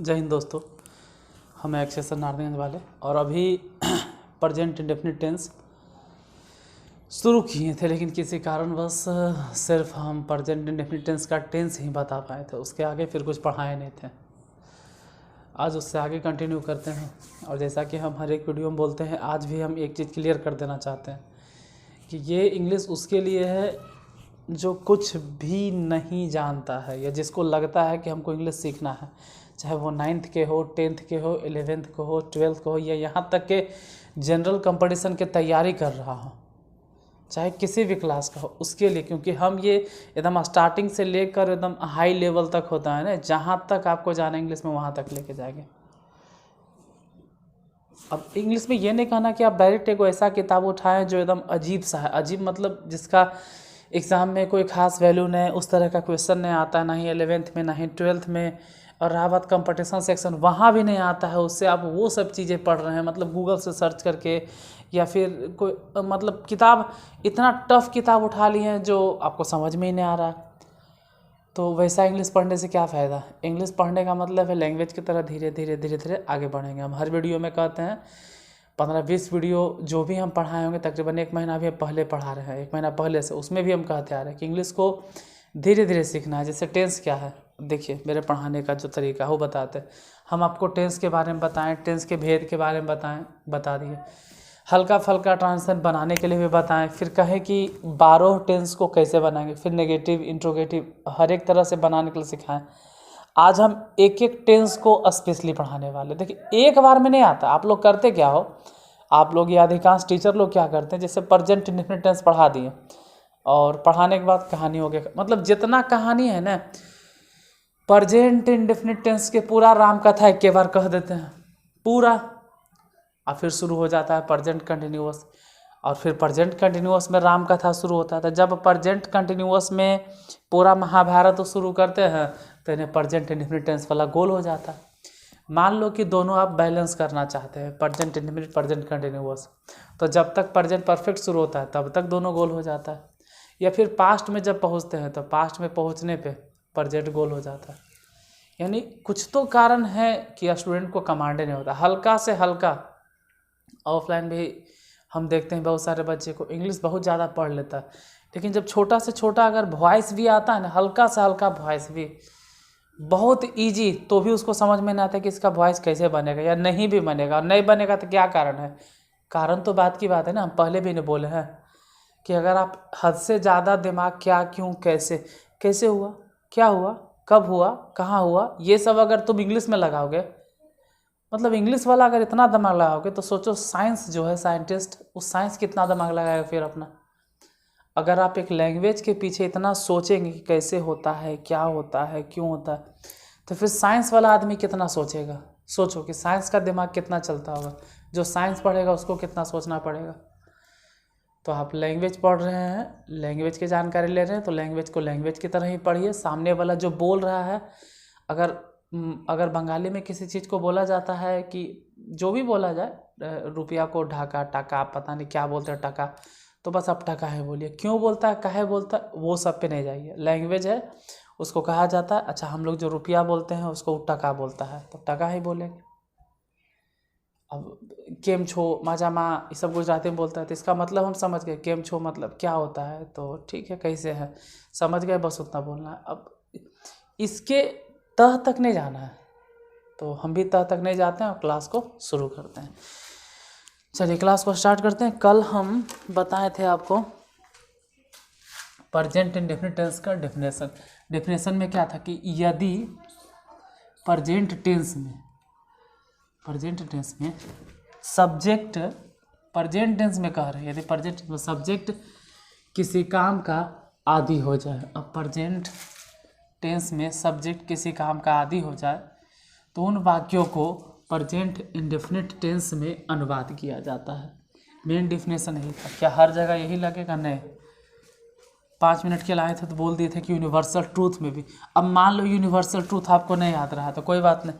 जय हिंद दोस्तों, हम अक्षय सर नारायणगंज वाले और अभी प्रेजेंट इंडेफिनिट टेंस शुरू किए थे, लेकिन किसी कारणवश सिर्फ हम प्रेजेंट इंडेफिनिट टेंस का टेंस ही बता पाए थे। उसके आगे फिर कुछ पढ़ाए नहीं थे। आज उससे आगे कंटिन्यू करते हैं और जैसा कि हम हर एक वीडियो में बोलते हैं, आज भी हम एक चीज़ क्लियर कर देना चाहते हैं कि ये इंग्लिश उसके लिए है जो कुछ भी नहीं जानता है या जिसको लगता है कि हमको इंग्लिश सीखना है, चाहे वो 9th के हो, 10th के हो, 11th के हो, 12th के हो या यहाँ तक के जनरल कंपटीशन की तैयारी कर रहा हो, चाहे किसी भी क्लास का हो, उसके लिए। क्योंकि हम ये एकदम स्टार्टिंग से लेकर एकदम हाई लेवल तक होता है ना, जहाँ तक आपको जाना इंग्लिश में वहाँ तक लेके जाएंगे। अब इंग्लिश में ये नहीं कहना कि आप डायरेक्ट एक ऐसा किताब उठाएं जो एकदम अजीब सा है। अजीब मतलब जिसका एग्ज़ाम में कोई खास वैल्यू नहीं, उस तरह का क्वेश्चन नहीं आता है, ना ही 11th में, ना ही 12th में, और रहा बात कंपटीशन सेक्शन वहाँ भी नहीं आता है। उससे आप वो सब चीज़ें पढ़ रहे हैं, मतलब गूगल से सर्च करके, या फिर कोई मतलब किताब इतना टफ किताब उठा ली है जो आपको समझ में ही नहीं आ रहा। तो वैसा इंग्लिश पढ़ने से क्या फ़ायदा। इंग्लिश पढ़ने का मतलब है लैंग्वेज की तरह धीरे धीरे आगे बढ़ेंगे। हम हर वीडियो में कहते हैं 15-20 वीडियो जो भी हम पढ़ाए होंगे, तकरीबन 1 महीना भी पहले पढ़ा रहे हैं, 1 महीना पहले से, उसमें भी हम कहते आ रहे हैं कि इंग्लिश को धीरे धीरे सीखना है। जैसे टेंस क्या है, देखिए मेरे पढ़ाने का जो तरीका है वो बताते हैं। हम आपको टेंस के बारे में बताएं, टेंस के भेद के बारे में बता दिए, हल्का फल्का ट्रांजिशन बनाने के लिए भी बताएं, फिर कहें कि 12 टेंस को कैसे बनाएंगे, फिर नेगेटिव, इंट्रोगेटिव, हर एक तरह से बनाने के लिए सिखाएं। आज हम एक एक टेंस को स्पेशली पढ़ाने वाले। देखिए एक बार में नहीं आता। आप लोग करते क्या हो, आप लोग या अधिकांश टीचर लोग क्या करते हैं, जैसे प्रेजेंट इंडेफिनिट टेंस पढ़ा दिए और पढ़ाने के बाद कहानी हो गया। मतलब जितना कहानी है ना, प्रेजेंट इंडेफिनिट टेंस के पूरा राम कथा एक बार कह देते हैं पूरा, और फिर शुरू हो जाता है प्रेजेंट कंटिन्यूअस, और फिर प्रेजेंट कंटिन्यूअस में राम कथा शुरू होता है। तो जब प्रेजेंट कंटिन्यूअस में पूरा महाभारत शुरू करते हैं तो इन्हें प्रेजेंट इंडेफिनिट टेंस वाला गोल हो जाता है। मान लो कि दोनों आप बैलेंस करना चाहते हैं, प्रेजेंट इंडेफिनिट, प्रेजेंट कंटिन्यूअस, तो जब तक प्रेजेंट परफेक्ट शुरू होता है तब तक दोनों गोल हो जाता है। या फिर पास्ट में जब पहुंचते हैं तो पास्ट में पहुंचने पे प्रेजेंट गोल हो जाता है। यानी कुछ तो कारण है कि स्टूडेंट को कमांड नहीं होता। हल्का से हल्का ऑफलाइन भी हम देखते हैं बहुत सारे बच्चे को इंग्लिश बहुत ज़्यादा पढ़ लेता है, लेकिन जब छोटा से छोटा अगर वॉइस भी आता है ना, हल्का से हल्का वॉइस भी बहुत इजी, तो भी उसको समझ में नहीं आता कि इसका वॉइस कैसे बनेगा या नहीं भी बनेगा। और नहीं बनेगा तो क्या कारण है। कारण तो बात की बात है ना, हम पहले भी नहीं बोले हैं कि अगर आप हद से ज़्यादा दिमाग क्या, क्यों, कैसे, कैसे हुआ, क्या हुआ, कब हुआ, कहाँ हुआ, ये सब अगर तुम इंग्लिश में लगाओगे, मतलब इंग्लिश वाला अगर इतना दिमाग लगाओगे, तो सोचो साइंस जो है, साइंटिस्ट, उस साइंस कितना दिमाग लगाएगा फिर अपना। अगर आप एक लैंग्वेज के पीछे इतना सोचेंगे कि कैसे होता है, क्या होता है, क्यों होता है, तो फिर साइंस वाला आदमी कितना सोचेगा। सोचो कि साइंस का दिमाग कितना चलता होगा। जो साइंस पढ़ेगा उसको कितना सोचना पड़ेगा। तो आप लैंग्वेज पढ़ रहे हैं, लैंग्वेज की जानकारी ले रहे हैं, तो लैंग्वेज को लैंग्वेज की तरह ही पढ़िए। सामने वाला जो बोल रहा है, अगर बंगाली में किसी चीज़ को बोला जाता है कि जो भी बोला जाए, रुपया को ढाका, टका, पता नहीं क्या बोलते हैं, टका, तो बस आप टका है बोलिए। क्यों बोलता है, काहे बोलता है, वो सब पे नहीं जाइए। लैंग्वेज है, उसको कहा जाता है, अच्छा हम लोग जो रुपया बोलते हैं उसको टका बोलता है, तो टका ही बोलेंगे। अब केम छो, माजामा, ये सब गुजराती में बोलता है, तो इसका मतलब हम समझ गए केम छो मतलब क्या होता है, तो ठीक है कैसे है समझ गए, बस उतना बोलना है। अब इसके तह तक नहीं जाना है, तो हम भी तह तक नहीं जाते हैं और क्लास को शुरू करते हैं। चलिए क्लास को स्टार्ट करते हैं। कल हम बताए थे आपको प्रेजेंट इंडेफिनिट टेंस का डेफिनेशन में क्या था कि यदि प्रेजेंट टेंस में सब्जेक्ट, प्रेजेंट टेंस में कह रहे हैं, यदि प्रेजेंट में सब्जेक्ट किसी काम का आदि हो जाए, अब प्रेजेंट टेंस में सब्जेक्ट किसी काम का आदि हो जाए, तो उन वाक्यों को प्रेजेंट इंडेफिनिट टेंस में अनुवाद किया जाता है। मेन डेफिनेशन यही था। क्या हर जगह यही लगेगा? नहीं। 5 मिनट के लाए थे तो बोल दिए थे कि यूनिवर्सल ट्रूथ में भी। अब मान लो यूनिवर्सल ट्रूथ आपको नहीं याद रहा तो कोई बात नहीं,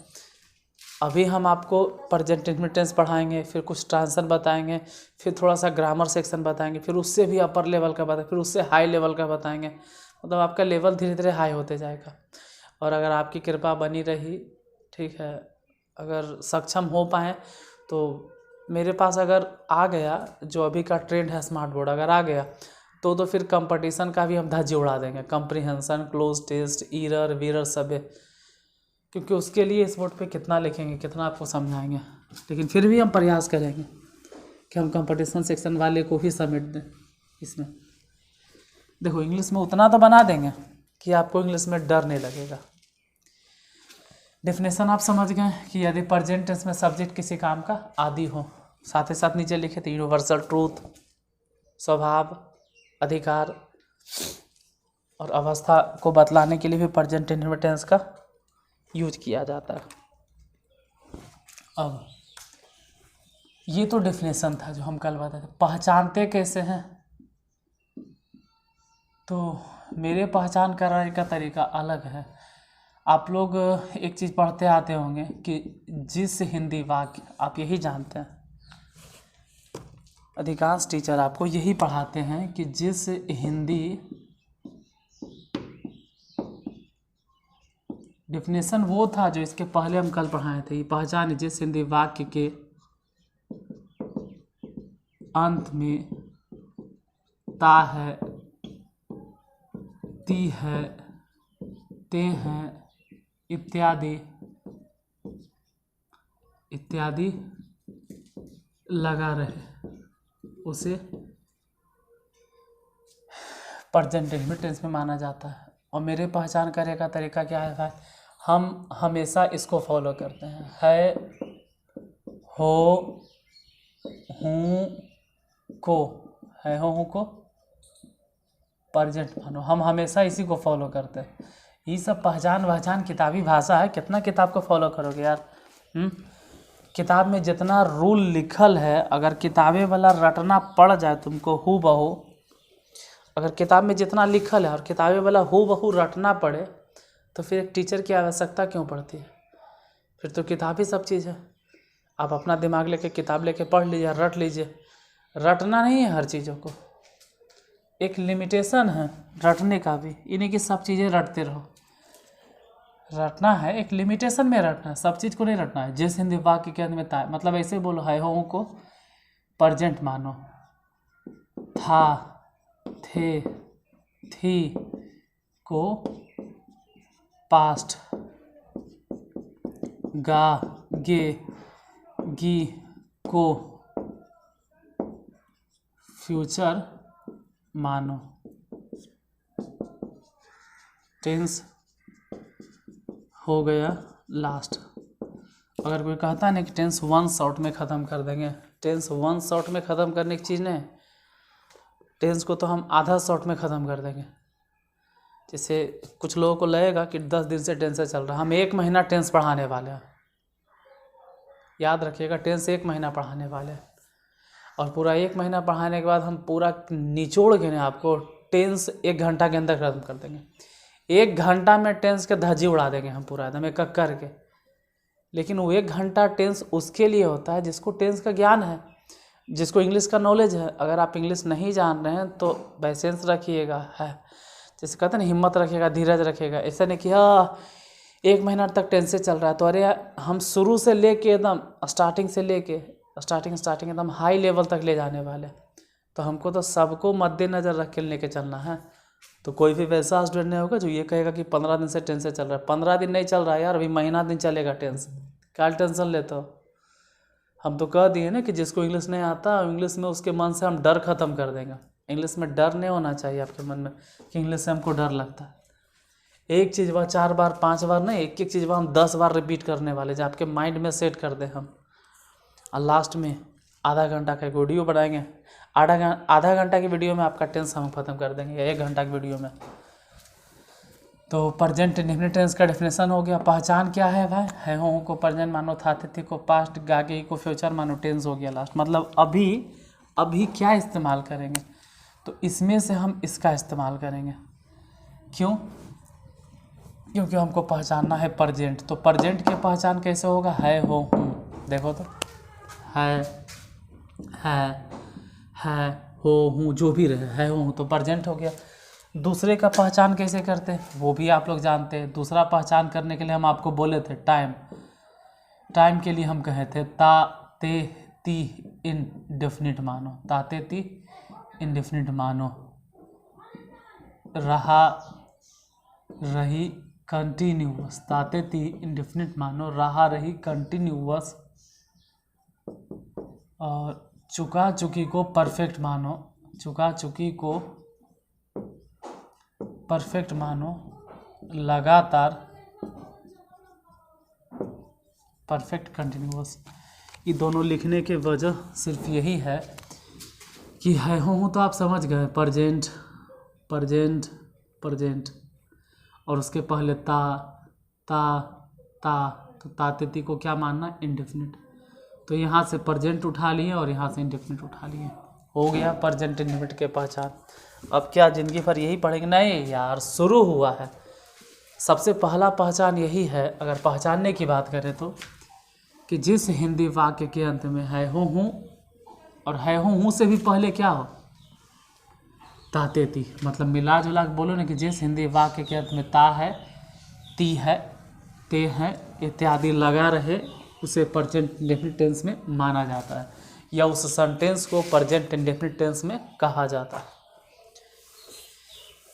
अभी हम आपको प्रेजेंट इंडेफिनिट टेंस पढ़ाएंगे, फिर कुछ ट्रांजिशन बताएंगे, फिर थोड़ा सा ग्रामर सेक्शन बताएंगे, फिर उससे भी अपर लेवल का बताएंगे, फिर उससे हाई लेवल का बताएंगे। मतलब आपका लेवल धीरे धीरे हाई होते जाएगा। और अगर आपकी कृपा बनी रही ठीक है, अगर सक्षम हो पाएँ तो मेरे पास अगर आ गया जो अभी का ट्रेंड है स्मार्ट बोर्ड अगर आ गया तो फिर कंपटीशन का भी हम धज्जी उड़ा देंगे। कंप्रीहेंशन, क्लोज टेस्ट, ईरर वीरर सब है, क्योंकि उसके लिए इस बोर्ड पे कितना लिखेंगे, कितना आपको समझाएंगे, लेकिन फिर भी हम प्रयास करेंगे कि हम कंपटीशन सेक्शन वाले को ही सबमिट दें। इसमें देखो इंग्लिश में उतना तो बना देंगे कि आपको इंग्लिश में डर नहीं लगेगा। डेफिनेशन आप समझ गए कि यदि प्रेजेंट टेंस में सब्जेक्ट किसी काम का आदि हो, साथ ही साथ नीचे लिखे थे यूनिवर्सल ट्रूथ, स्वभाव, अधिकार और अवस्था को बतलाने के लिए भी प्रेजेंट टेंस का यूज किया जाता है। अब ये तो डेफिनेशन था जो हम कल बताए थे। पहचानते कैसे हैं, तो मेरे पहचान कराने का तरीका अलग है। आप लोग एक चीज़ पढ़ते आते होंगे कि जिस हिंदी वाक्य, आप यही जानते हैं, अधिकांश टीचर आपको यही पढ़ाते हैं कि जिस हिंदी डेफिनेशन वो था जो इसके पहले हम कल पढ़ाए थे। पहचान जिस हिंदी वाक्य के अंत में ता है, ती है, ते हैं इत्यादि लगा रहे, उसे प्रेजेंट टेंस में माना जाता है। और मेरे पहचान करने का तरीका क्या है भाई, हम हमेशा इसको फॉलो करते हैं। है, हो, हूँ को, है, हो, हूँ को प्रेजेंट मानो, हम हमेशा इसी को फॉलो करते हैं। ये सब पहचान किताबी भाषा है। कितना किताब को फॉलो करोगे यार। किताब में जितना रूल लिखल है, अगर किताबें वाला रटना पड़ जाए तुमको हू बहू, अगर किताब में जितना लिखल है और किताबें वाला हू बहू रटना पड़े तो फिर एक टीचर की आवश्यकता क्यों पड़ती है। फिर तो किताब ही सब चीज़ है। आप अपना दिमाग लेके किताब लेके पढ़ लीजिए, रट लीजिए। रटना नहीं है हर चीज़ों को, एक लिमिटेशन है रटने का भी। इन्हीं की सब चीज़ें रटते रहो, रटना है एक लिमिटेशन में रटना है, सब चीज़ को नहीं रटना है। जिस हिंदी वाक्य के अंत में था, मतलब ऐसे बोलो, है, हो को प्रेजेंट मानो, था, थे, थी को पास्ट, गा, गे, गी को फ्यूचर मानो। टेंस हो गया लास्ट। अगर कोई कहता है ना कि टेंस वन शॉट में ख़त्म कर देंगे, टेंस वन शॉट में ख़त्म करने की चीज़ नहीं, टेंस को तो हम आधा शॉट में ख़त्म कर देंगे। जैसे कुछ लोगों को लगेगा कि 10 दिन से टेंस चल रहा है, हम 1 महीना टेंस पढ़ाने वाले हैं। याद रखिएगा, टेंस 1 महीना पढ़ाने वाले हैं, और पूरा 1 महीना पढ़ाने के बाद हम पूरा निचोड़ के ना आपको टेंस 1 घंटा के अंदर खत्म कर देंगे। 1 घंटा में टेंस के धज्जी उड़ा देंगे हम पूरा एकदम एक एक करके। लेकिन वो 1 घंटा टेंस उसके लिए होता है जिसको टेंस का ज्ञान है, जिसको इंग्लिश का नॉलेज है। अगर आप इंग्लिश नहीं जान रहे हैं तो बैसेंस रखिएगा, है जैसे कहते हैं ना, हिम्मत रखिएगा, धीरज रखिएगा। ऐसा नहीं कि हाँ 1 महीना तक टेंस से चल रहा है तो अरे हम शुरू से लेके एकदम स्टार्टिंग से लेके स्टार्टिंग एकदम हाई लेवल तक ले जाने वाले। तो हमको तो सबको मद्देनज़र रख के लेके चलना है। तो कोई भी वैसा स्टूडेंट नहीं होगा जो ये कहेगा कि 15 दिन से टेंस से चल रहा है। 15 दिन नहीं चल रहा है यार, अभी महीना दिन चलेगा टेंस। क्या टेंशन लेते हो। हम तो कह दिए ना कि जिसको इंग्लिश नहीं आता इंग्लिश में उसके मन से हम डर ख़त्म कर देंगे। इंग्लिश में डर नहीं होना चाहिए आपके मन में कि इंग्लिश से हमको डर लगता है। एक चीज़ वह 4 बार 5 बार नहीं, एक चीज़ वह हम 10 बार रिपीट करने वाले जो आपके माइंड में सेट कर दें हम। और लास्ट में आधा घंटा का एक वीडियो बनाएंगे। आधा घंटा की वीडियो में आपका टेंस हम ख़त्म कर देंगे, या 1 घंटा की वीडियो में। तो प्रेजेंट इंडेफिनिट टेंस का डेफिनेशन हो गया। पहचान क्या है भाई, है, हो को प्रेजेंट मानो, था, थे को पास्ट, गागे को फ्यूचर मानो, टेंस हो गया लास्ट। मतलब अभी क्या इस्तेमाल करेंगे, तो इसमें से हम इसका इस्तेमाल करेंगे। क्यों? क्योंकि हमको पहचानना है प्रेजेंट। तो प्रेजेंट की पहचान कैसे होगा, है, हो, हूँ। देखो तो है, हो, हूँ, जो भी रहे, है, हो, हूँ, तो प्रेजेंट हो गया। दूसरे का पहचान कैसे करते हैं वो भी आप लोग जानते हैं। दूसरा पहचान करने के लिए हम आपको बोले थे टाइम, टाइम के लिए हम कहे थे ता ते ती इंडेफिनिट मानो, ताते ती इंडेफिनिट मानो, रहा रही कंटिन्यूअस, ताते ती इंडेफिनिट मानो, रहा रही कंटिन्यूअस, और चुका चुकी को परफेक्ट मानो, चुका चुकी को परफेक्ट मानो, लगातार परफेक्ट कंटिन्यूअस। ये दोनों लिखने के वजह सिर्फ यही है कि है हूँ तो आप समझ गए, प्रजेंट प्रजेंट प्रजेंट, और उसके पहले ता ता ता, तो तातेती को क्या मानना, इंडेफिनिट। तो यहाँ से प्रजेंट उठा लिए और यहाँ से इंडेफिनिट उठा लिए, हो गया प्रजेंट इंडेफिनिट के पहचान। अब क्या ज़िंदगी भर यही पढ़ेंगे? नहीं यार, शुरू हुआ है। सबसे पहला पहचान यही है, अगर पहचानने की बात करें तो, कि जिस हिंदी वाक्य के अंत में है हूँ, और है हूँ से भी पहले क्या हो, ताते ती, मतलब मिला जुला के बोलो ना कि जिस हिंदी वाक्य के अंत में ता है, ती है, ते है इत्यादि लगा रहे, उसे प्रेजेंट इंडेफिनिट टेंस में माना जाता है, या उस सेंटेंस को प्रेजेंट इंडेफिनिट टेंस में कहा जाता है।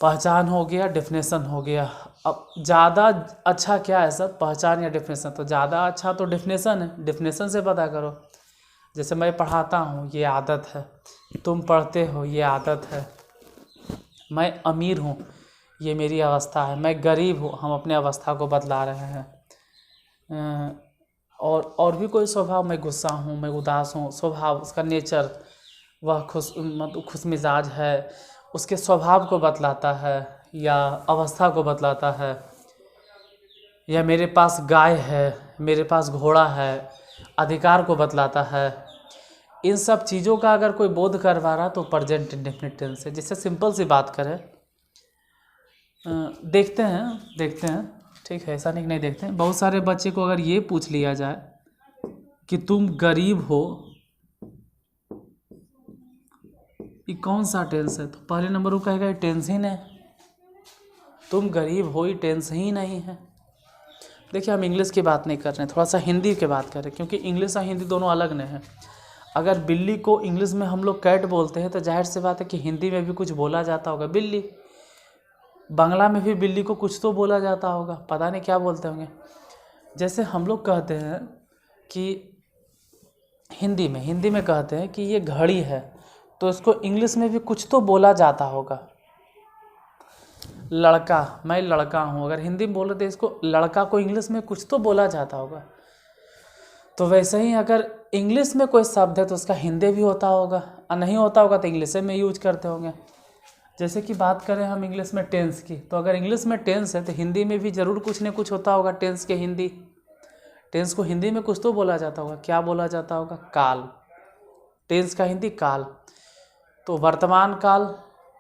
पहचान हो गया, डेफिनेशन हो गया। अब ज़्यादा अच्छा क्या है सर, पहचान या डेफिनेशन? तो ज़्यादा अच्छा तो डेफिनेशन है, डेफिनेशन से पता करो। जैसे मैं पढ़ाता हूँ, ये आदत है, तुम पढ़ते हो, ये आदत है, मैं अमीर हूँ, ये मेरी अवस्था है, मैं गरीब हूँ, हम अपने अवस्था को बतला रहे हैं। और भी कोई स्वभाव, मैं गुस्सा हूँ, मैं उदास हूँ, स्वभाव उसका नेचर, वह खुश मिजाज है, उसके स्वभाव को बतलाता है या अवस्था को बतलाता है। या मेरे पास गाय है, मेरे पास घोड़ा है, अधिकार को बतलाता है। इन सब चीज़ों का अगर कोई बोध करवा रहा तो प्रेजेंट इंडेफिनिट टेंस है। जिससे सिंपल सी बात करें, देखते हैं, ठीक है, ऐसा नहीं देखते हैं। बहुत सारे बच्चे को अगर ये पूछ लिया जाए कि तुम गरीब हो, ये कौन सा टेंस है, तो पहले नंबर वो कहेगा ये टेंस ही नहीं, तुम गरीब हो, ये टेंस ही नहीं है। देखिए, हम इंग्लिश की बात नहीं कर रहे हैं, थोड़ा सा हिंदी की बात करें, क्योंकि इंग्लिश और हिंदी दोनों अलग नहीं है। अगर बिल्ली को इंग्लिश में हम लोग कैट बोलते हैं, तो जाहिर सी बात है कि हिंदी में भी कुछ बोला जाता होगा बिल्ली, बांग्ला में भी बिल्ली को कुछ तो बोला जाता होगा, पता नहीं क्या बोलते होंगे। जैसे हम लोग कहते हैं कि हिंदी में कहते हैं कि ये घड़ी है, तो इसको इंग्लिश में भी कुछ तो बोला जाता होगा। लड़का, मैं लड़का हूँ, अगर हिंदी में बोल रहे थे इसको, लड़का को इंग्लिश में कुछ तो बोला जाता होगा। तो वैसे ही अगर इंग्लिश में कोई शब्द है तो उसका हिंदी भी होता होगा, और नहीं होता होगा तो इंग्लिश में यूज करते होंगे। जैसे कि बात करें हम इंग्लिश में टेंस की, तो अगर इंग्लिश में टेंस है तो हिंदी में भी ज़रूर कुछ न कुछ होता होगा टेंस के हिंदी। टेंस को हिंदी में कुछ तो बोला जाता होगा, क्या बोला जाता होगा, काल। टेंस का हिंदी काल। तो वर्तमान काल,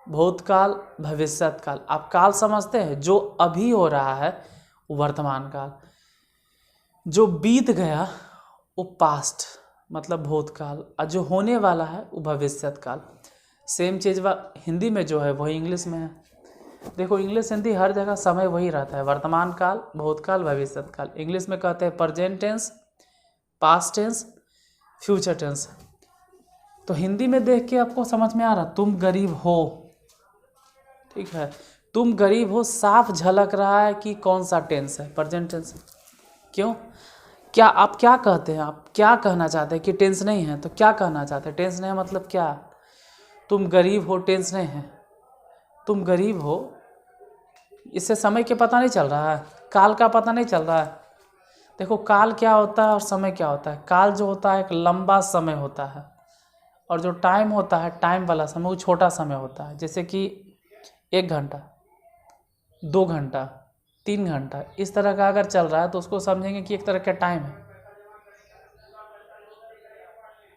भूतकाल, भविष्यत काल। आप काल समझते हैं, जो अभी हो रहा है वो वर्तमान काल, जो बीत गया वो पास्ट मतलब भूतकाल, और जो होने वाला है वो भविष्यत काल। सेम चीज़ हिंदी में जो है वही इंग्लिश में है। देखो, इंग्लिश हिंदी हर जगह समय वही रहता है, वर्तमान काल, भूतकाल, भविष्यत काल। इंग्लिश में कहते हैं present tense, past tense, future tense. तो हिंदी में देख के आपको समझ में आ रहा, तुम गरीब हो, ठीक है, तुम गरीब हो साफ झलक रहा है कि कौन सा टेंस है, प्रेजेंट टेंस। क्यों, क्या आप क्या कहते हैं, आप क्या कहना चाहते हैं कि टेंस नहीं है? तो क्या कहना चाहते हैं, टेंस नहीं है मतलब क्या? तुम गरीब हो टेंस नहीं है, तुम गरीब हो, इससे समय के पता नहीं चल रहा है, काल का पता नहीं चल रहा है। देखो, काल क्या होता है और समय क्या होता है। काल जो होता है एक लंबा समय होता है, और जो टाइम होता है, टाइम वाला समय, वो छोटा समय होता है। जैसे कि 1 घंटा, 2 घंटा, 3 घंटा, इस तरह का अगर चल रहा है तो उसको समझेंगे कि एक तरह का टाइम है।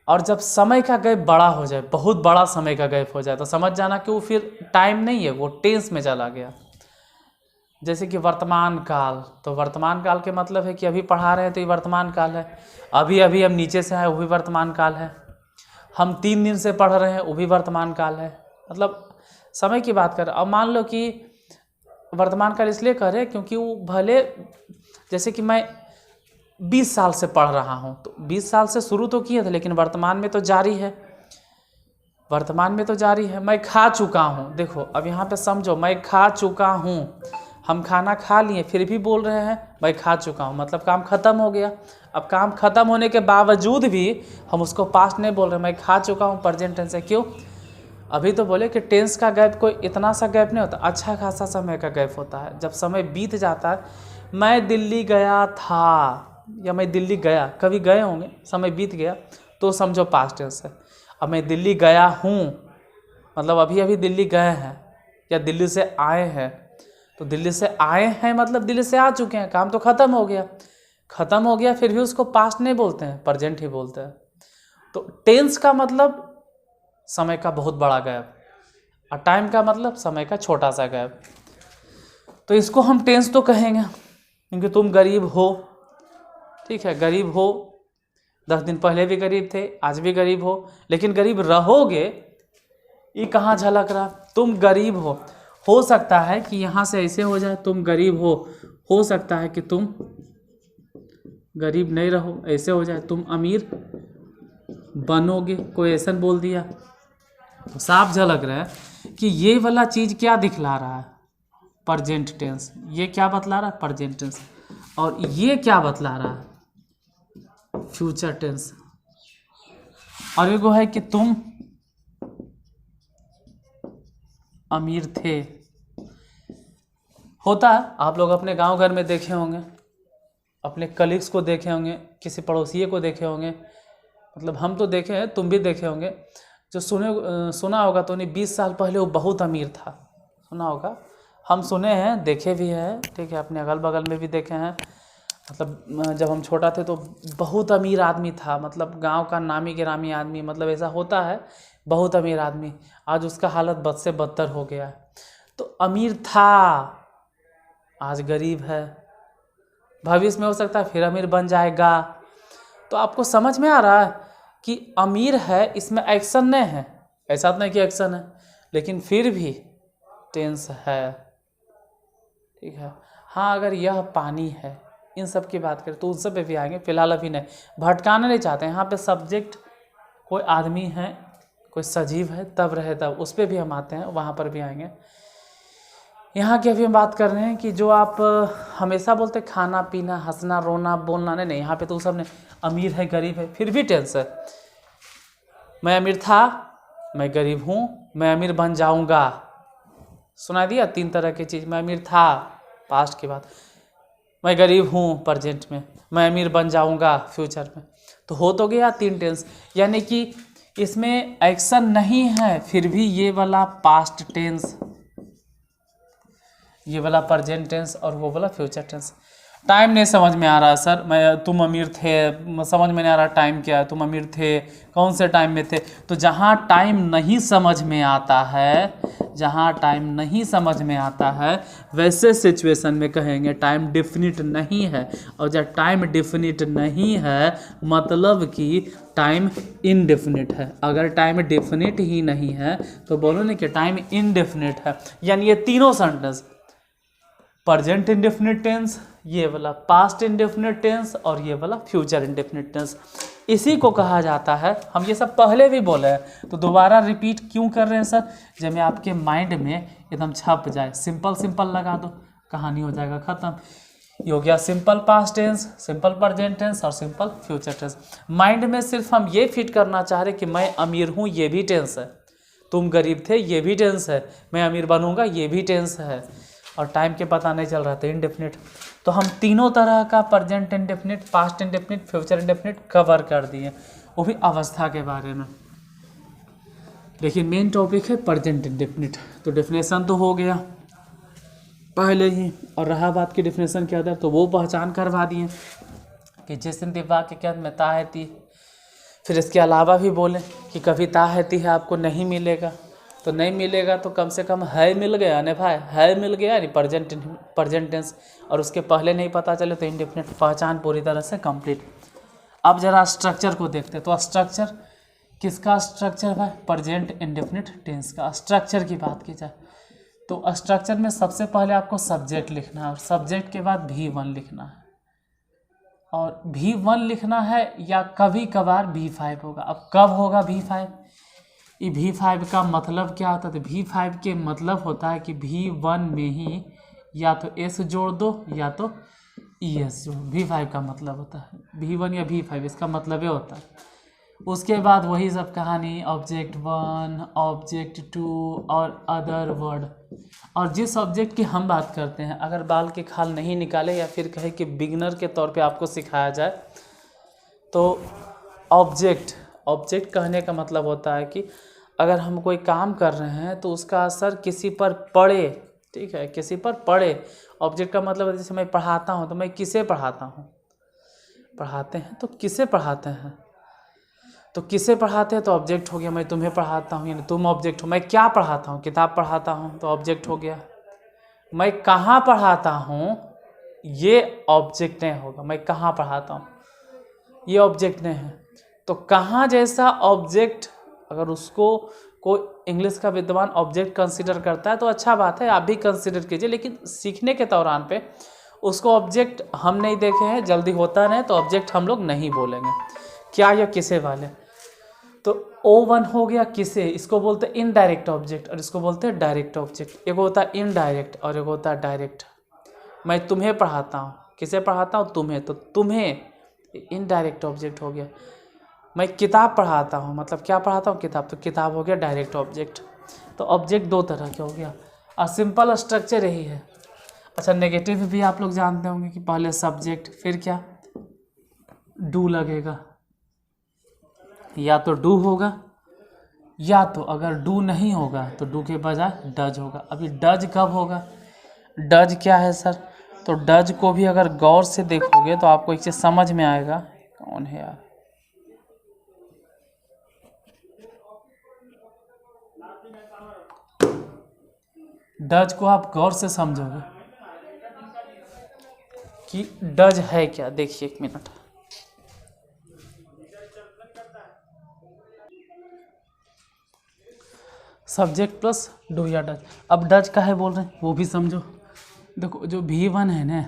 और जब समय का गैप बड़ा हो जाए, बहुत बड़ा समय का गैप हो जाए, तो समझ जाना कि वो फिर टाइम नहीं है, वो टेंस में चला गया। जैसे कि वर्तमान काल, तो वर्तमान काल के मतलब है कि अभी पढ़ा रहे हैं तो ये वर्तमान काल है। अभी अभी हम नीचे से आए, वो भी वर्तमान काल है। हम 3 दिन से पढ़ रहे हैं, वो भी वर्तमान काल है। मतलब समय की बात कर रहे। अब मान लो कि वर्तमान काल इसलिए कर रहे क्योंकि वो भले, जैसे कि मैं 20 साल से पढ़ रहा हूँ, तो 20 साल से शुरू तो किए थे, लेकिन वर्तमान में तो जारी है, वर्तमान में तो जारी है। मैं खा चुका हूँ, देखो अब यहाँ पे समझो, मैं खा चुका हूँ, हम खाना खा लिए फिर भी बोल रहे हैं मैं खा चुका हूँ, मतलब काम खत्म हो गया। अब काम खत्म होने के बावजूद भी हम उसको पास्ट नहीं बोल रहे, मैं खा चुका हूँ प्रेजेंट टेंस है। क्यों? अभी तो बोले कि टेंस का गैप कोई इतना सा गैप नहीं होता, अच्छा खासा समय का गैप होता है। जब समय बीत जाता है, मैं दिल्ली गया था या मैं दिल्ली गया, कभी गए होंगे, समय बीत गया तो समझो पास्ट टेंस है। अब मैं दिल्ली गया हूँ मतलब अभी अभी दिल्ली गए हैं, या दिल्ली से आए हैं, तो दिल्ली से आए हैं मतलब दिल्ली से आ चुके हैं, काम तो ख़त्म हो गया, ख़त्म हो गया, फिर भी उसको पास्ट नहीं बोलते हैं, प्रेजेंट ही बोलते हैं। तो टेंस का मतलब समय का बहुत बड़ा गैप, और टाइम का मतलब समय का छोटा सा गैप, तो इसको हम टेंस तो कहेंगे। क्योंकि तुम गरीब हो, ठीक है, गरीब हो, 10 दिन पहले भी गरीब थे, आज भी गरीब हो, लेकिन गरीब रहोगे ये कहाँ झलक रहा? तुम गरीब हो सकता है कि यहाँ से ऐसे हो जाए, तुम गरीब हो सकता है कि तुम गरीब नहीं रहो, ऐसे हो जाए, तुम अमीर बनोगे, कोई ऐसा बोल दिया, तो साफ झलक रहा है कि ये वाला चीज़ क्या दिखला रहा है, प्रेजेंट टेंस। ये क्या बतला रहा है? Present tense. और ये क्या बतला रहा है? Future tense. और एक वो है कि तुम अमीर थे। होता है, आप लोग अपने गांव घर में देखे होंगे, अपने कलीग्स को देखे होंगे, किसी पड़ोसी को देखे होंगे, मतलब हम तो देखे हैं, तुम भी देखे होंगे, जो सुना होगा तो नहीं, 20 साल पहले वो बहुत अमीर था, सुना होगा, हम सुने हैं, देखे भी हैं, ठीक है, अपने अगल बगल में भी देखे हैं। मतलब जब हम छोटा थे तो बहुत अमीर आदमी था, मतलब गांव का नामी गिरामी आदमी, मतलब ऐसा होता है, बहुत अमीर आदमी, आज उसका हालत बद से बदतर हो गया है। तो अमीर था, आज गरीब है, भविष्य में हो सकता है फिर अमीर बन जाएगा। तो आपको समझ में आ रहा है कि अमीर है, इसमें एक्शन नहीं है, ऐसा नहीं कि एक्शन है, लेकिन फिर भी टेंस है, ठीक है। हाँ, अगर यह पानी है, इन सब की बात करें तो उन सब पे भी आएंगे, फिलहाल अभी नहीं, भटकाना नहीं चाहते। यहाँ पे सब्जेक्ट कोई आदमी है, कोई सजीव है, तब रहे तब, उस पर भी हम आते हैं, वहाँ पर भी आएंगे। यहाँ की अभी हम बात कर रहे हैं कि जो आप हमेशा बोलते खाना पीना, हंसना रोना बोलना, नहीं, यहाँ पे तो सब ने, अमीर है गरीब है, फिर भी टेंस है। मैं अमीर था, मैं गरीब हूँ, मैं अमीर बन जाऊँगा, सुना दिया, 3 तरह की चीज़। मैं अमीर था, पास्ट की बात, मैं गरीब हूँ प्रेजेंट में, मैं अमीर बन जाऊँगा फ्यूचर में, तो हो तो गया 3 टेंस। यानी कि इसमें एक्शन नहीं है, फिर भी ये वाला पास्ट टेंस, ये वाला प्रेजेंट टेंस और वो वाला फ्यूचर टेंस। टाइम नहीं समझ में आ रहा सर, तुम अमीर थे, समझ में नहीं आ रहा टाइम क्या है, तुम अमीर थे, कौन से टाइम में थे? तो जहाँ टाइम नहीं समझ में आता है, जहाँ टाइम नहीं समझ में आता है, वैसे सिचुएशन में कहेंगे टाइम डिफिनिट नहीं है। और जब टाइम डिफिनिट नहीं है मतलब कि टाइम इनडेफिनिट है। अगर टाइम डिफिनिट ही नहीं है तो बोलो ना कि टाइम इनडेफिनिट है। यानी ये तीनों सेंटेंस, प्रेजेंट इंडेफिनिट टेंस, ये वाला पास्ट इंडेफिनिट टेंस और ये वाला फ्यूचर इंडेफिनिट टेंस, इसी को कहा जाता है। हम ये सब पहले भी बोले हैं, तो दोबारा रिपीट क्यों कर रहे हैं सर? जब मैं आपके माइंड में एकदम छप जाए, सिंपल सिंपल लगा दो, कहानी हो जाएगा ख़त्म। ये हो गया simple past tense, simple present tense और सिंपल फ्यूचर टेंस। माइंड में सिर्फ हम ये फिट करना चाह रहे कि मैं अमीर हूँ, ये भी टेंस है, तुम गरीब थे, ये भी टेंस है, मैं अमीर बनूंगा, ये भी टेंस है, और टाइम के पता नहीं चल रहा था, इनडेफिनिट। तो हम तीनों तरह का present indefinite, past indefinite, future indefinite cover कर दिए, वो भी अवस्था के बारे में। लेकिन मेन टॉपिक है प्रेजेंट इंडेफिनिट। तो डेफिनेशन तो हो गया पहले ही, और रहा बात की डेफिनेशन क्या था, तो वो पहचान करवा दिए कि जिस दिन वाक्य के अंत में ता है ती। फिर इसके अलावा भी बोले कि कभी ता है ती है आपको नहीं मिलेगा, तो नहीं मिलेगा तो कम से कम है मिल गया ना भाई, है मिल गया नहीं प्रेजेंट टेंस, और उसके पहले नहीं पता चले तो इंडेफिनिट। पहचान पूरी तरह से कंप्लीट। अब जरा स्ट्रक्चर को देखते, तो स्ट्रक्चर किसका स्ट्रक्चर है? प्रेजेंट इंडेफिनिट टेंस का स्ट्रक्चर की बात की जाए तो स्ट्रक्चर में सबसे पहले आपको सब्जेक्ट लिखना है और सब्जेक्ट के बाद V1 लिखना है और V1 लिखना है या कभी कभार V5 होगा। अब कब होगा V5? ये V5 का मतलब क्या होता है? तो V5 के मतलब होता है कि V1 में ही या तो S जोड़ दो या तो ES जोड़। V5 का मतलब होता है V1 या V5, इसका मतलब ये होता है। उसके बाद वही सब कहानी ऑब्जेक्ट 1, ऑब्जेक्ट 2 और अदर वर्ड। और जिस ऑब्जेक्ट की हम बात करते हैं, अगर बाल के खाल नहीं निकाले या फिर कहे कि बिगनर के तौर पे आपको सिखाया जाए तो ऑब्जेक्ट कहने का मतलब होता है कि अगर हम कोई काम कर रहे हैं तो उसका असर किसी पर पड़े, ठीक है, किसी पर पड़े। ऑब्जेक्ट का मतलब जैसे मैं पढ़ाता हूँ तो मैं किसे पढ़ाता हूँ? पढ़ाते हैं तो किसे पढ़ाते हैं? तो किसे पढ़ाते हैं तो ऑब्जेक्ट हो गया। मैं तुम्हें पढ़ाता हूँ यानी तुम ऑब्जेक्ट हो। मैं क्या पढ़ाता हूँ? किताब पढ़ाता हूँ तो ऑब्जेक्ट हो गया। मैं कहाँ पढ़ाता हूँ ये ऑब्जेक्ट नहीं होगा। मैं कहाँ पढ़ाता हूँ ये ऑब्जेक्ट नहीं है। तो कहाँ जैसा ऑब्जेक्ट अगर उसको कोई इंग्लिश का विद्वान ऑब्जेक्ट कंसीडर करता है तो अच्छा बात है, आप भी कंसीडर कीजिए। लेकिन सीखने के दौरान पे उसको ऑब्जेक्ट हम नहीं देखे हैं, जल्दी होता नहीं तो ऑब्जेक्ट हम लोग नहीं बोलेंगे। क्या या किसे वाले। तो O1 हो गया किसे, इसको बोलते हैं इनडायरेक्ट ऑब्जेक्ट और इसको बोलते हैं डायरेक्ट ऑब्जेक्ट। एक होता है इनडायरेक्ट और एक होता है डायरेक्ट। मैं तुम्हें पढ़ाता हूँ, किसे पढ़ाता हूँ? तुम्हें। तो तुम्हें इनडायरेक्ट ऑब्जेक्ट हो गया। मैं किताब पढ़ाता हूँ मतलब क्या पढ़ाता हूँ? किताब। तो किताब हो गया डायरेक्ट ऑब्जेक्ट। तो ऑब्जेक्ट दो तरह के हो गया और सिंपल स्ट्रक्चर यही है। अच्छा, नेगेटिव भी आप लोग जानते होंगे कि पहले सब्जेक्ट फिर क्या डू लगेगा, या तो डू होगा या तो अगर डू नहीं होगा तो डू के बजाय डज होगा। अभी डज कब होगा? डज क्या है सर? तो डज को भी अगर गौर से देखोगे तो आपको एक चीज़ समझ में आएगा। कौन है यार? डज को आप गौर से समझोगे कि डज है क्या। देखिए एक मिनट, सब्जेक्ट प्लस डू या डज। अब डज का है बोल रहे हैं वो भी समझो। देखो जो V1 है ना,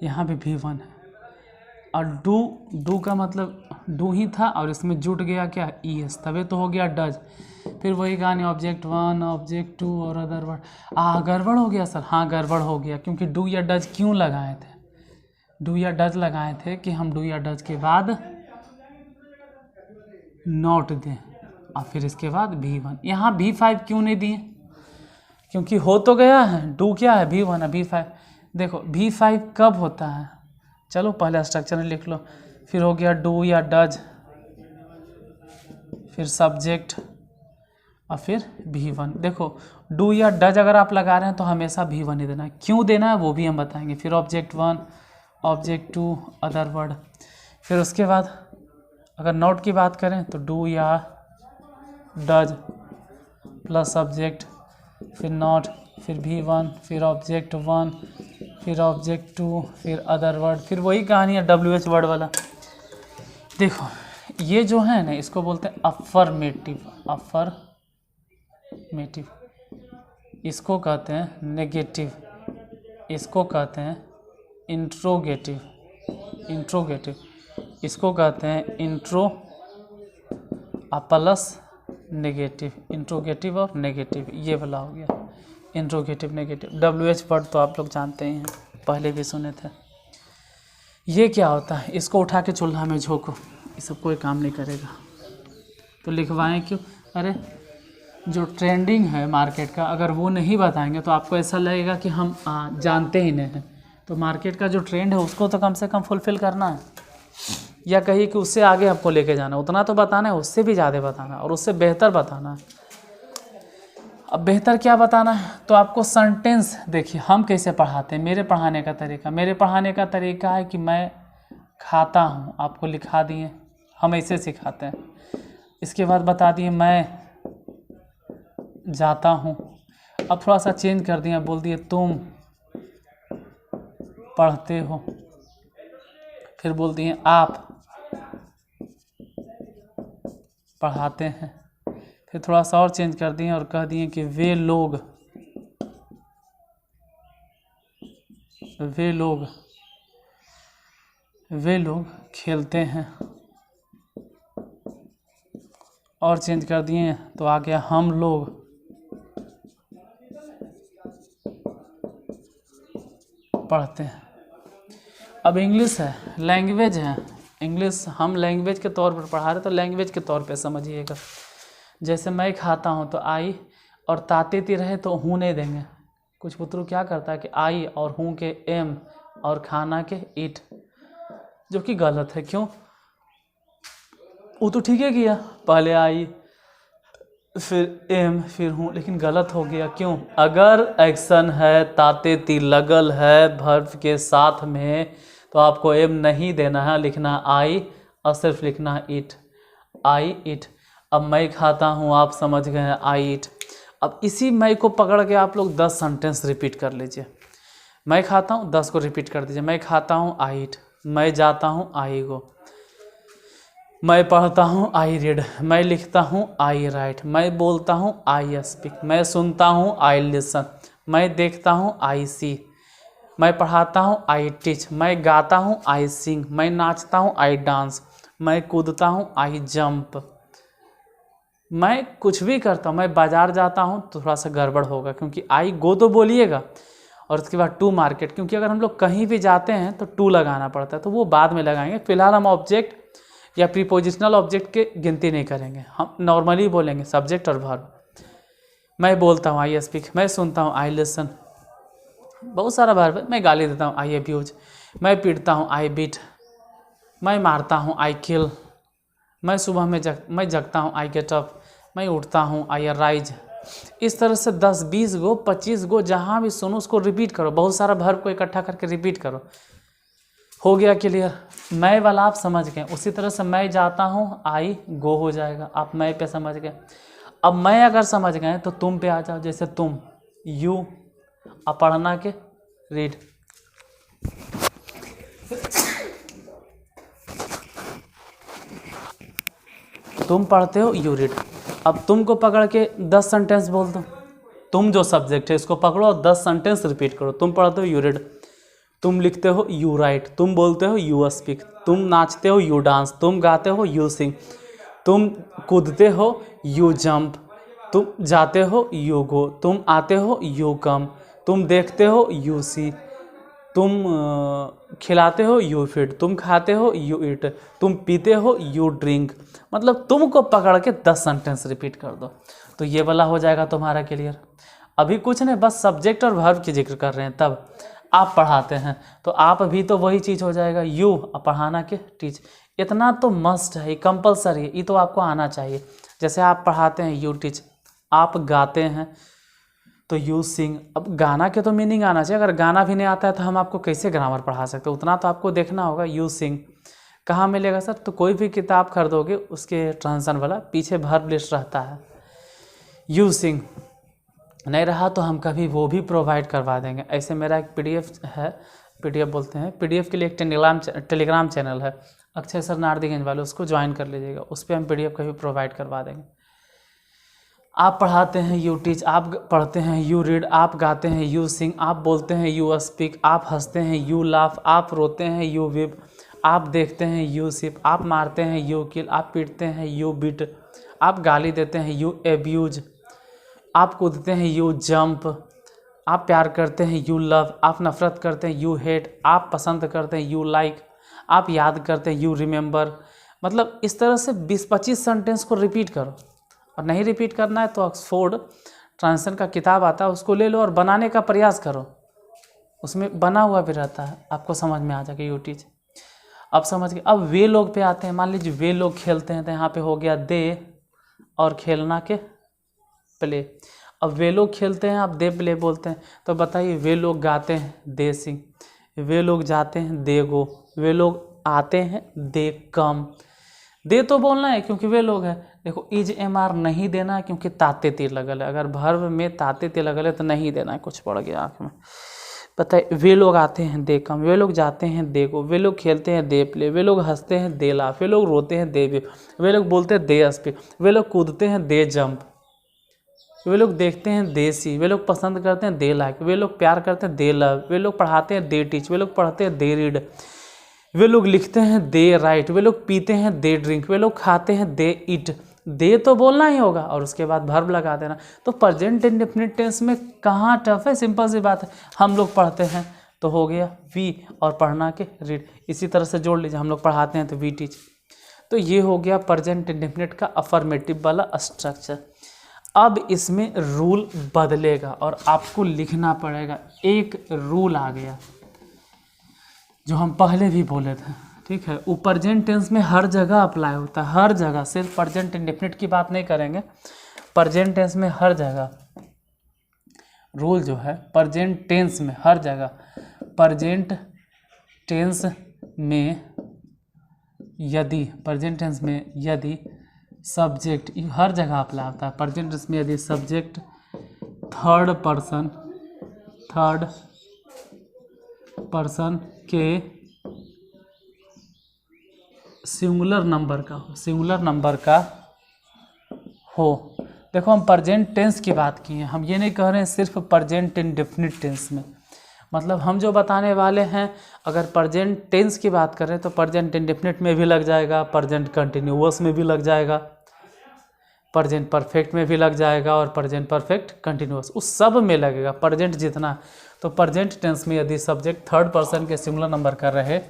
यहाँ भी V1 है और डू का मतलब डू ही था और इसमें जुट गया क्या ES, तभी तो हो गया डज। फिर वही कहानी ऑब्जेक्ट 1, ऑब्जेक्ट 2 और अदर वर्ड। गड़बड़ हो गया सर। हाँ गड़बड़ हो गया क्योंकि डू या डज क्यों लगाए थे? डू या डज लगाए थे कि हम डू या डज के बाद नोट दें और फिर इसके बाद V1। यहाँ V5 क्यों नहीं दिए? क्योंकि हो तो गया है डू क्या है V1 है। V5 देखो V5 कब होता है? चलो पहले स्ट्रक्चर में लिख लो। फिर हो गया डू या डज, फिर सब्जेक्ट और फिर V1। देखो डू या डज अगर आप लगा रहे हैं तो हमेशा V1 ही देना है। क्यों देना है वो भी हम बताएंगे। फिर ऑब्जेक्ट 1, ऑब्जेक्ट 2 अदर वर्ड। फिर उसके बाद अगर नोट की बात करें तो डू या डज प्लस सब्जेक्ट, फिर नोट, फिर V1, फिर ऑब्जेक्ट 1, फिर ऑब्जेक्ट 2, फिर अदर वर्ड। फिर वही कहानी है WH वर्ड वाला। देखो ये जो है ना इसको बोलते हैं अफर्मेटिव। अफर्मेटिव इसको कहते हैं नेगेटिव, इसको कहते हैं इंट्रोगेटिव। इसको कहते हैं इंट्रो प्लस नेगेटिव। इंट्रोगेटिव और नेगेटिव ये वाला हो गया इंट्रोगेटिव नेगेटिव। WH वर्ड तो आप लोग जानते ही हैं, पहले भी सुने थे। ये क्या होता है? इसको उठा के चूल्हा में झोंको, ये सब कोई काम नहीं करेगा। तो लिखवाएं क्यों? अरे जो ट्रेंडिंग है मार्केट का अगर वो नहीं बताएंगे तो आपको ऐसा लगेगा कि हम जानते ही नहीं हैं। तो मार्केट का जो ट्रेंड है उसको तो कम से कम फुलफ़िल करना है, या कहिए कि उससे आगे आपको लेके जाना है। उतना तो बताना है, उससे भी ज़्यादा बताना है और उससे बेहतर बताना है। अब बेहतर क्या बताना है? तो आपको सेंटेंस देखिए हम कैसे पढ़ाते हैं। मेरे पढ़ाने का तरीका है कि मैं खाता हूँ, आपको लिखा दिए, हम ऐसे सिखाते हैं। इसके बाद बता दिए मैं जाता हूँ। अब थोड़ा सा चेंज कर दिया, बोल दिए तुम पढ़ते हो। फिर बोल दिए आप पढ़ाते हैं। फिर थोड़ा सा और चेंज कर दिए और कह दिए कि वे लोग खेलते हैं। और चेंज कर दिए तो आ गया हम लोग पढ़ते हैं। अब इंग्लिश है, लैंग्वेज है। इंग्लिश हम लैंग्वेज के तौर पर पढ़ा रहे तो लैंग्वेज के तौर पे समझिएगा। जैसे मैं खाता हूँ तो आई और ताते ती रहे तो हूँ नहीं देंगे। कुछ पुत्रु क्या करता है कि आई और हूँ के एम और खाना के ईट, जो कि गलत है। क्यों? वो तो ठीक है किया, पहले आई फिर एम फिर हूँ, लेकिन गलत हो गया। क्यों? अगर एक्शन है ताते ती लगल है वर्ब के साथ में तो आपको एम नहीं देना है, लिखना आई और सिर्फ लिखना है ईट, आई ईट। अब मैं खाता हूँ, आप समझ गए हैं, आई ईट। अब इसी मैं को पकड़ के आप लोग 10 सेंटेंस रिपीट कर लीजिए। मैं खाता हूँ 10 को रिपीट कर दीजिए। मैं खाता हूँ, आई ईट। मैं जाता हूँ, आई गो। मैं पढ़ता हूँ, आई रीड। मैं लिखता हूँ, आई राइट। मैं बोलता हूँ, आई स्पीक। मैं सुनता हूँ, आई लिसन। मैं देखता हूँ, आई सी। मैं पढ़ाता हूँ, आई टीच। मैं गाता हूँ, आई सिंग। मैं नाचता हूँ, आई डांस। मैं कूदता हूँ, आई जंप। मैं कुछ भी करता हूँ, मैं बाजार जाता हूँ तो थोड़ा सा गड़बड़ होगा, क्योंकि आई गो तो बोलिएगा और उसके बाद टू मार्केट, क्योंकि अगर हम लोग कहीं भी जाते हैं तो टू लगाना पड़ता है, तो वो बाद में लगाएंगे। फिलहाल हम ऑब्जेक्ट या प्रीपोजिशनल ऑब्जेक्ट के गिनती नहीं करेंगे, हम नॉर्मली बोलेंगे सब्जेक्ट और वर्ब। मैं बोलता हूँ, आई स्पीक। मैं सुनता हूँ, आई लिसन। बहुत सारा वर्ब है। मैं गाली देता हूँ, आई अब्यूज। मैं पीटता हूँ, आई बीट। मैं मारता हूँ, आई किल। मैं सुबह में जगता हूँ, आई गेट अप। मैं उठता हूँ, आई अराइज। इस तरह से 10, 20 गो, 25 गो जहाँ भी सुनो उसको रिपीट करो। बहुत सारा वर्ब को इकट्ठा करके रिपीट करो। हो गया क्लियर? मैं वाला आप समझ गए। उसी तरह से मैं जाता हूँ, आई गो हो जाएगा। आप मैं पे समझ गए। अब मैं अगर समझ गए तो तुम पे आ जाओ। जैसे तुम, यू। अब पढ़ना के रीड। तुम पढ़ते हो, यू रीड। अब तुमको पकड़ के 10 सेंटेंस बोल दो। तुम जो सब्जेक्ट है इसको पकड़ो और 10 सेंटेंस रिपीट करो। तुम पढ़ते हो, यू रीड। तुम लिखते हो, यू राइट। तुम बोलते हो, यू स्पीक। तुम नाचते हो, यू डांस। तुम गाते हो, यू सिंग। तुम कूदते हो, यू जंप। तुम जाते हो, यू गो। तुम आते हो, यू कम। तुम देखते हो, यू सी। तुम खिलाते हो, यू फीड। तुम खाते हो, यू ईट। तुम पीते हो, यू ड्रिंक। मतलब तुमको पकड़ के 10 सेंटेंस रिपीट कर दो तो ये वाला हो जाएगा तुम्हारा क्लियर। अभी कुछ नहीं, बस सब्जेक्ट और वर्ब की जिक्र कर रहे हैं। तब आप पढ़ाते हैं तो आप भी तो वही चीज़ हो जाएगा, यू। पढ़ाना के टीच। इतना तो मस्ट है, कंपलसरी है, ये तो आपको आना चाहिए। जैसे आप पढ़ाते हैं, यू टीच। आप गाते हैं तो यू सिंग। अब गाना के तो मीनिंग आना चाहिए। अगर गाना भी नहीं आता है तो हम आपको कैसे ग्रामर पढ़ा सकते हैं? उतना तो आपको देखना होगा। यू सिंग कहाँ मिलेगा सर? तो कोई भी किताब खरीदोगे उसके ट्रांसलेशन वाला पीछे वर्ब लिस्ट रहता है। यू सिंग नहीं रहा तो हम कभी वो भी प्रोवाइड करवा देंगे। ऐसे मेरा एक पीडीएफ है, पीडीएफ बोलते हैं, पीडीएफ के लिए एक टेलीग्राम चैनल है, अक्षय सर नारदीगंज वाले, उसको ज्वाइन कर लीजिएगा। उस पर हम पीडीएफ कभी प्रोवाइड करवा देंगे। आप पढ़ाते हैं, यू टीच। आप पढ़ते हैं, यू रीड। आप गाते हैं, यू सिंग। आप बोलते हैं, यू स्पीक। आप हंसते हैं, यू लाफ। आप रोते हैं, यू विप। आप देखते हैं, यू सिप। आप मारते हैं, यू किल। आप पीटते हैं, यू बीट। आप गाली देते हैं, यू एब्यूज। आप कूदते हैं, यू जंप। आप प्यार करते हैं, यू लव। आप नफरत करते हैं, यू हेट। आप पसंद करते हैं, यू लाइक। आप याद करते हैं, यू रिमेंबर। मतलब इस तरह से 20-25 सेंटेंस को रिपीट करो। और नहीं रिपीट करना है तो ऑक्सफोर्ड ट्रांसलेशन का किताब आता है, उसको ले लो और बनाने का प्रयास करो। उसमें बना हुआ भी रहता है, आपको समझ में आ जाएगा। You teach. अब समझ गए। अब वे लोग पे आते हैं। मान लीजिए वे लोग खेलते हैं तो यहाँ पे हो गया दे और खेलना के प्ले। अब वे लोग खेलते हैं, आप दे प्ले बोलते हैं। तो बताइए, वे लोग गाते हैं, दे सिंग। वे लोग जाते हैं, दे गो। वे लोग आते हैं, दे कम। दे तो बोलना है क्योंकि वे लोग हैं। देखो, इज एम आर नहीं देना है क्योंकि ताते तीर लगल है। अगर वर्ब में ताते तीर लगल है तो नहीं देना है। कुछ पड़ गया आँख में, पता है, वे लोग आते हैं दे कम, वे लोग जाते हैं दे गो, वे लोग खेलते हैं दे प्ले, वे लोग हंसते हैं दे लाफ, वे लोग रोते हैं दे वे, वे लोग बोलते हैं दे स्पीक, वे लोग कूदते हैं दे जंप, वे लोग देखते हैं दे सी, वे लोग पसंद करते हैं दे लाइक, वे लोग प्यार करते हैं दे लव, वे लोग पढ़ाते हैं दे टीच, वे लोग पढ़ते हैं दे रीड, वे लोग लिखते हैं दे राइट, वे लोग पीते हैं दे ड्रिंक, वे लोग खाते हैं दे ईट। दे तो बोलना ही होगा और उसके बाद वर्ब लगा देना। तो प्रेजेंट इंडेफिनिट टेंस में कहाँ टफ है, सिंपल सी बात है। हम लोग पढ़ते हैं तो हो गया वी, और पढ़ना के रीड, इसी तरह से जोड़ लीजिए, हम लोग पढ़ाते हैं तो वी टीच। तो ये हो गया प्रेजेंट इंडेफिनिट का अफर्मेटिव वाला स्ट्रक्चर। अब इसमें रूल बदलेगा और आपको लिखना पड़ेगा। एक रूल आ गया जो हम पहले भी बोले थे, ठीक है, वो प्रेजेंट टेंस में हर जगह अप्लाई होता है, हर जगह, सिर्फ प्रेजेंट इंडेफिनिट की बात नहीं करेंगे, प्रेजेंट टेंस में हर जगह रूल जो है, प्रेजेंट टेंस में हर जगह, प्रेजेंट टेंस में यदि, प्रेजेंट टेंस में यदि सब्जेक्ट, हर जगह अप्लाई होता है। प्रेजेंट टेंस में यदि सब्जेक्ट थर्ड पर्सन के सिंगुलर नंबर का हो, सिंगुलर नंबर का हो। देखो हम प्रेजेंट टेंस की बात की है, हम ये नहीं कह रहे हैं सिर्फ प्रेजेंट इंडेफिनिट टेंस में। मतलब हम जो बताने वाले हैं, अगर प्रेजेंट टेंस की बात करें तो प्रेजेंट इंडेफिनिट में भी लग जाएगा, प्रेजेंट कंटिन्यूअस में भी लग जाएगा, प्रेजेंट परफेक्ट में भी लग जाएगा और प्रेजेंट परफेक्ट कंटिन्यूअस, उस सब में लगेगा प्रेजेंट जितना। तो प्रेजेंट टेंस में यदि सब्जेक्ट थर्ड पर्सन के सिंगुलर नंबर का रहे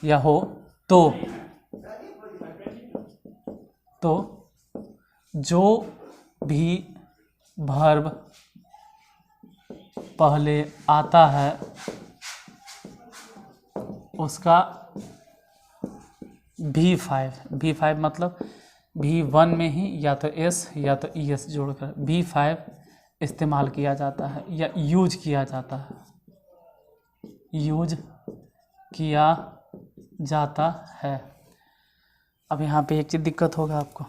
या हो तो जो भी वर्ब पहले आता है उसका V5 मतलब V1 में ही या तो S या तो ES जोड़कर V5 इस्तेमाल किया जाता है या यूज किया जाता है। अब यहाँ पे एक चीज़ दिक्कत होगा आपको,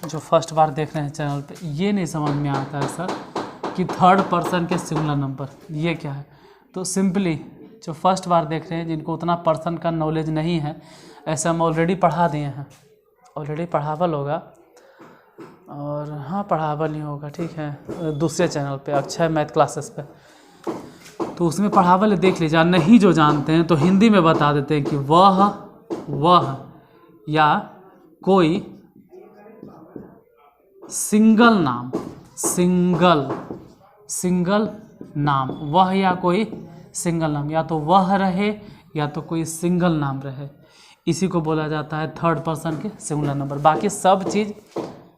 जो फर्स्ट बार देख रहे हैं चैनल पे, ये नहीं समझ में आता है सर कि थर्ड पर्सन के सिंगुलर नंबर ये क्या है। तो सिंपली जो फर्स्ट बार देख रहे हैं, जिनको उतना पर्सन का नॉलेज नहीं है, ऐसा हम ऑलरेडी पढ़ा दिए हैं, ऑलरेडी पढ़ावल होगा, और हाँ पढ़ावल ही होगा, ठीक है, दूसरे चैनल पे अक्षय मैथ क्लासेस पे, तो उसमें पढ़ावल देख लीजिए। नहीं जो जानते हैं तो हिंदी में बता देते हैं कि वह या कोई सिंगल नाम, वह या कोई सिंगल नाम, या तो वह रहे या तो कोई सिंगल नाम रहे, इसी को बोला जाता है थर्ड पर्सन के सिंगुलर नंबर। बाकी सब चीज़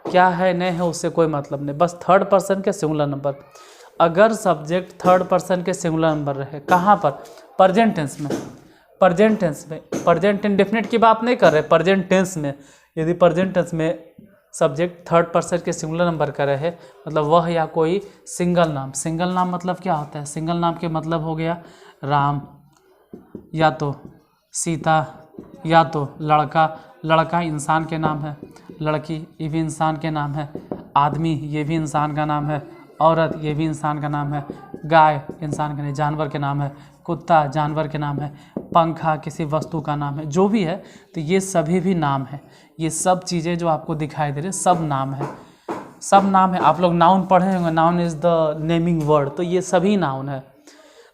क्या है नहीं है उससे कोई मतलब नहीं, बस थर्ड पर्सन के सिंगुलर नंबर। अगर सब्जेक्ट थर्ड पर्सन के सिंगुलर नंबर रहे, कहाँ पर, प्रेजेंट टेंस में, प्रेजेंट इंडेफिनिट की बात नहीं कर रहे, प्रेजेंट टेंस में यदि प्रेजेंट टेंस में सब्जेक्ट थर्ड पर्सन के सिंगुलर नंबर का रहे, मतलब वह या कोई सिंगल नाम मतलब क्या होता है, सिंगल नाम के मतलब हो गया राम, या तो सीता, या तो लड़का इंसान के नाम है, लड़की ये भी इंसान के नाम है, आदमी ये भी इंसान का नाम है, औरत ये भी इंसान का नाम है, गाय इंसान का नहीं जानवर के नाम है, कुत्ता जानवर के नाम है, पंखा किसी वस्तु का नाम है, जो भी है, तो ये सभी भी नाम है। ये सब चीज़ें जो आपको दिखाई दे रही सब नाम है, सब नाम है। आप लोग नाउन पढ़े होंगे, noun is the naming word, तो ये सभी नाउन है।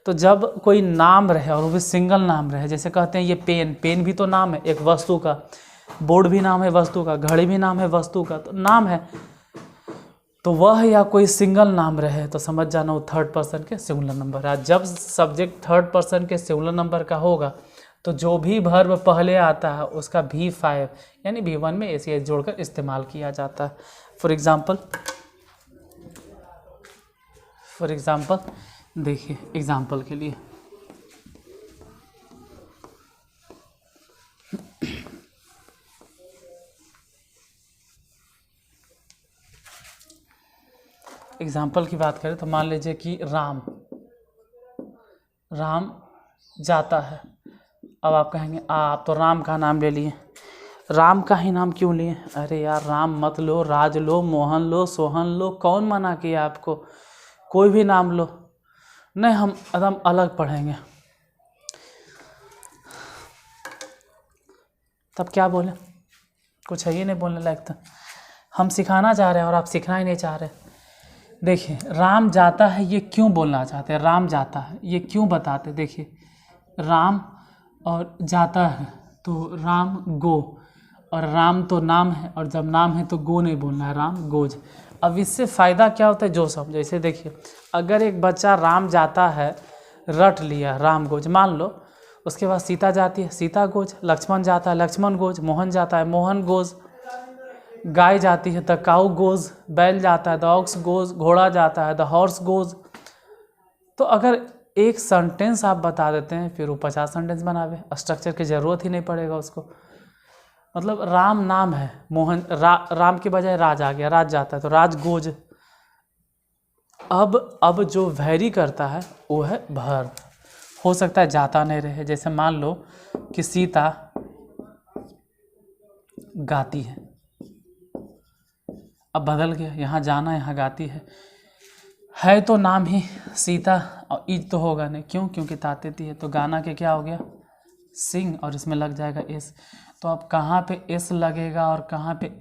तो जब कोई नाम रहे और वो भी सिंगल नाम रहे, जैसे कहते हैं ये पेन भी तो नाम है एक वस्तु का, बोर्ड भी नाम है वस्तु का, घड़ी भी नाम है वस्तु का, तो नाम है। तो वह या कोई सिंगल नाम रहे तो समझ जाना वो थर्ड पर्सन के सिंगुलर नंबर है। जब सब्जेक्ट थर्ड पर्सन के सिंगुलर नंबर का होगा तो जो भी वर्ब पहले आता है उसका V5 यानी V1 में एस जोड़कर इस्तेमाल किया जाता है। फॉर एग्ज़ाम्पल देखिए, एग्जाम्पल के लिए एग्जाम्पल की बात करें तो मान लीजिए कि राम जाता है। अब आप कहेंगे आप तो राम का नाम ले लिए, राम का ही नाम क्यों लिए? अरे यार राम मत लो, राज लो, मोहन लो, सोहन लो, कौन मना किया आपको? कोई भी नाम लो, नहीं, हम एकदम अलग पढ़ेंगे। तब क्या बोले, कुछ है ही नहीं बोलने लायक। तो हम सिखाना चाह रहे हैं और आप सीखना ही नहीं चाह रहे। देखिए, राम जाता है ये क्यों बोलना चाहते हैं, राम जाता है ये क्यों बताते। देखिए, राम और जाता है तो राम गो, और राम तो नाम है, और जब नाम है तो गो नहीं बोलना है, राम गोज। अब इससे फ़ायदा क्या होता है जो समझो। जैसे देखिए, अगर एक बच्चा राम जाता है रट लिया राम गोज, मान लो, उसके बाद सीता जाती है सीता गोज, लक्ष्मण जाता है लक्ष्मण गोज, मोहन जाता है मोहन गोज, गाय जाती है द काऊ गोज, बैल जाता है द ऑक्स गोज, घोड़ा जाता है द हॉर्स गोज। तो अगर एक सेंटेंस आप बता देते हैं, फिर वो 50 सेंटेंस बनावे, स्ट्रक्चर की ज़रूरत ही नहीं पड़ेगा उसको। मतलब राम नाम है, मोहन राम के बजाय राज आ गया, राज जाता है तो राज गोज। अब जो वैरी करता है वो है भर। हो सकता है जाता नहीं रहे, जैसे मान लो कि सीता गाती है, अब बदल गया, यहाँ जाना यहाँ गाती है तो नाम ही सीता, और ईज तो होगा नहीं, क्यों, क्योंकि तातेती है, तो गाना के क्या हो गया सिंग, और इसमें लग जाएगा एस। तो अब कहाँ पे एस लगेगा और कहाँ पे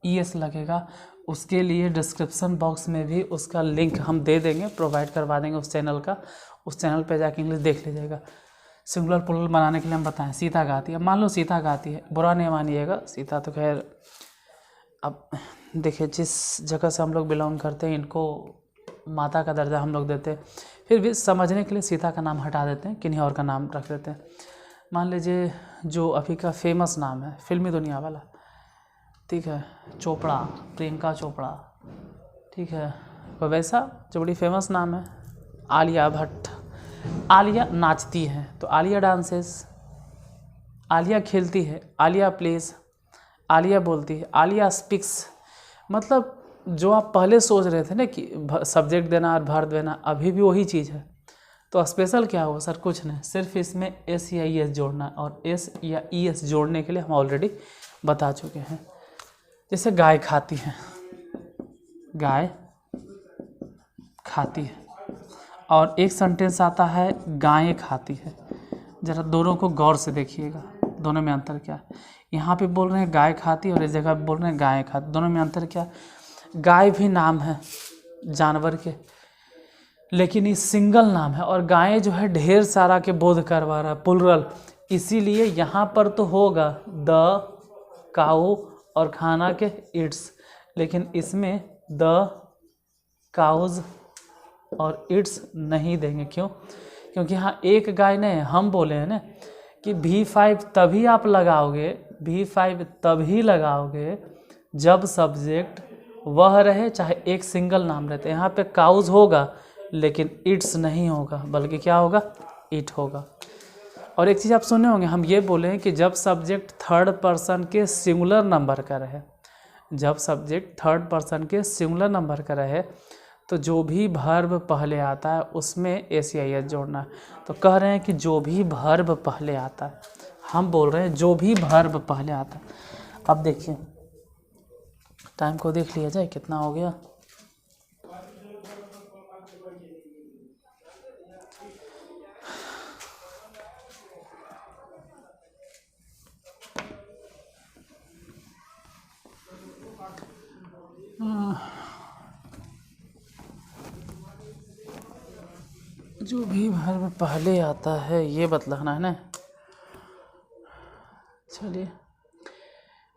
ई एस लगेगा, उसके लिए डिस्क्रिप्शन बॉक्स में भी उसका लिंक हम दे देंगे, प्रोवाइड करवा देंगे उस चैनल का। उस चैनल पे जाके इंग्लिश देख लीजिएगा। सिंगुलर प्लूरल बनाने के लिए हम बताएं, सीता गाती है, मान लो सीता गाती है, बुरा नहीं मानिएगा, सीता तो खैर, अब देखिए जिस जगह से हम लोग बिलोंग करते हैं इनको माता का दर्जा हम लोग देते हैं, फिर भी समझने के लिए सीता का नाम हटा देते हैं, किन्हीं और का नाम रख देते हैं। मान लीजिए जो अभी का फेमस नाम है फिल्मी दुनिया वाला, ठीक है, चोपड़ा, प्रियंका चोपड़ा, ठीक है, तो वैसा जो बड़ी फेमस नाम है आलिया भट्ट। आलिया नाचती है तो आलिया डांसेस, आलिया खेलती है आलिया प्लेस, आलिया बोलती है आलिया स्पीक्स। मतलब जो आप पहले सोच रहे थे ना कि सब्जेक्ट देना और वर्ब देना, अभी भी वही चीज़ है। तो स्पेशल क्या हुआ सर, कुछ नहीं, सिर्फ इसमें एस या ई एस जोड़ना, और एस या ई एस जोड़ने के लिए हम ऑलरेडी बता चुके हैं। जैसे गाय खाती है, गाय खाती है, और एक सेंटेंस आता है गायें खाती है। ज़रा दोनों को गौर से देखिएगा, दोनों में अंतर क्या है। यहाँ पे बोल रहे हैं गाय खाती है और इस जगह पे बोल रहे हैं गायें खाती, दोनों में अंतर क्या है। गाय भी नाम है जानवर के, लेकिन ये सिंगल नाम है, और गायें जो है ढेर सारा के बोध करवा रहा है, प्लुरल, इसीलिए यहाँ पर तो होगा द काऊ और खाना के इट्स, लेकिन इसमें द काउज और इट्स नहीं देंगे। क्यों, क्योंकि यहाँ एक गाय नहीं है। हम बोले हैं ना कि V5 तभी आप लगाओगे, V5 तभी लगाओगे जब सब्जेक्ट वह रहे, चाहे एक सिंगल नाम रहते। यहाँ पे काउज होगा लेकिन इट्स नहीं होगा, बल्कि क्या होगा, इट होगा। और एक चीज़ आप सुने होंगे, हम ये बोले हैं कि जब सब्जेक्ट थर्ड पर्सन के सिंगुलर नंबर का रहे, जब सब्जेक्ट थर्ड पर्सन के सिंगुलर नंबर का रहे, तो जो भी वर्ब पहले आता है उसमें एस या एस जोड़ना है। तो कह रहे हैं कि जो भी वर्ब पहले आता है, हम बोल रहे हैं जो भी वर्ब पहले आता है। अब देखिए टाइम को देख लिया जाए कितना हो गया। जो भी वर्ब पहले आता है ये बतलाना है ना। चलिए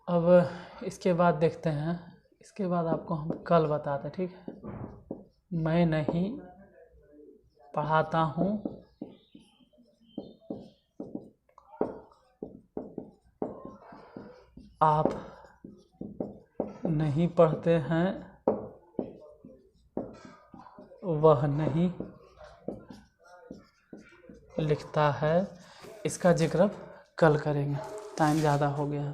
अब इसके बाद देखते हैं, इसके बाद आपको हम कल बताते, ठीक है। मैं नहीं पढ़ाता हूँ, आप नहीं पढ़ते हैं, वह नहीं लिखता है। इसका जिक्र कल करेंगे, टाइम ज़्यादा हो गया है,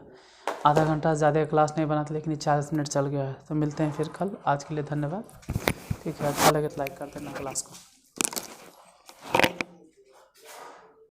आधा घंटा ज़्यादा क्लास नहीं बना था, लेकिन 40 मिनट चल गया है। तो मिलते हैं फिर कल, आज के लिए धन्यवाद, ठीक है। अच्छा लगे तो लाइक कर देना क्लास को।